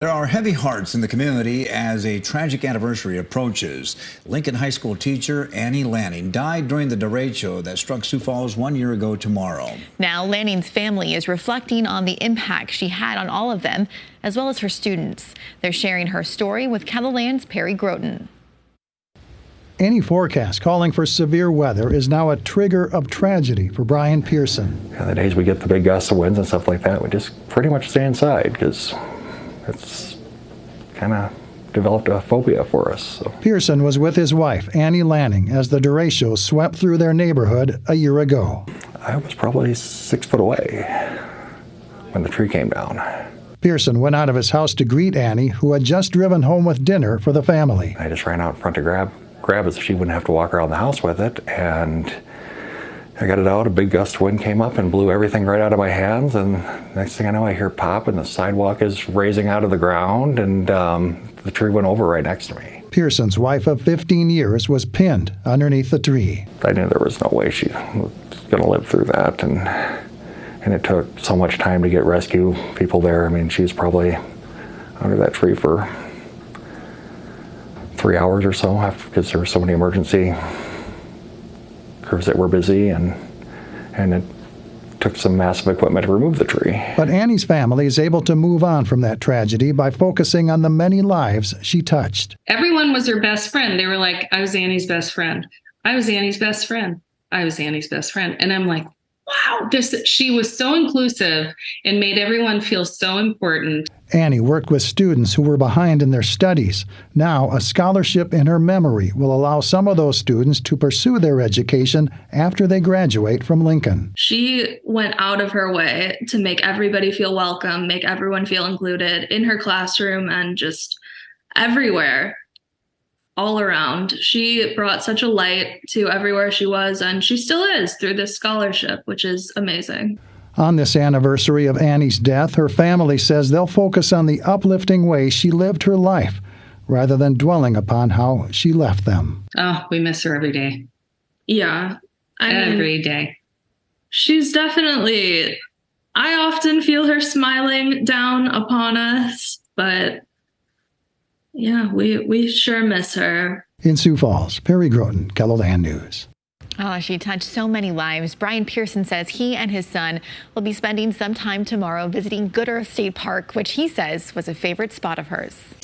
There are heavy hearts in the community as a tragic anniversary approaches. Lincoln High School teacher Annie Lanning died during the derecho that struck Sioux Falls 1 year ago tomorrow. Now Lanning's family is reflecting on the impact she had on all of them, as well as her students. They're sharing her story with KELOLAND's Perry Groten. Any forecast calling for severe weather is now a trigger of tragedy for Brian Pearson. The days we get the big gusts of winds and stuff like that, we just pretty much stay inside because it's kind of developed a phobia for us. So. Pearson was with his wife, Annie Lanning, as the derecho swept through their neighborhood a year ago. I was probably 6 foot away when the tree came down. Pearson went out of his house to greet Annie, who had just driven home with dinner for the family. I just ran out in front to grab it so she wouldn't have to walk around the house with it, and I got it out. A big gust of wind came up and blew everything right out of my hands, and next thing I know, I hear pop and the sidewalk is raising out of the ground, and the tree went over right next to me. Pearson's wife of 15 years was pinned underneath the tree. I knew there was no way she was going to live through that, and it took so much time to get rescue people there. I mean, she was probably under that tree for 3 hours or so because there were so many emergency crews that were busy, and it took some massive equipment to remove the tree. But Annie's family is able to move on from that tragedy by focusing on the many lives she touched. Everyone was her best friend. They were like, I was Annie's best friend. I was Annie's best friend. I was Annie's best friend. And I'm like, wow, she was so inclusive and made everyone feel so important. Annie worked with students who were behind in their studies. Now, a scholarship in her memory will allow some of those students to pursue their education after they graduate from Lincoln. She went out of her way to make everybody feel welcome, make everyone feel included in her classroom and just everywhere. All around. She brought such a light to everywhere she was, and she still is through this scholarship, which is amazing. On this anniversary of Annie's death, her family says they'll focus on the uplifting way she lived her life, rather than dwelling upon how she left them. Oh, we miss her every day. Yeah. Every day. She's definitely, I often feel her smiling down upon us, but yeah, we sure miss her. In Sioux Falls, Perry Groten, KELOLAND News. Oh, she touched so many lives. Brian Pearson says he and his son will be spending some time tomorrow visiting Good Earth State Park, which he says was a favorite spot of hers.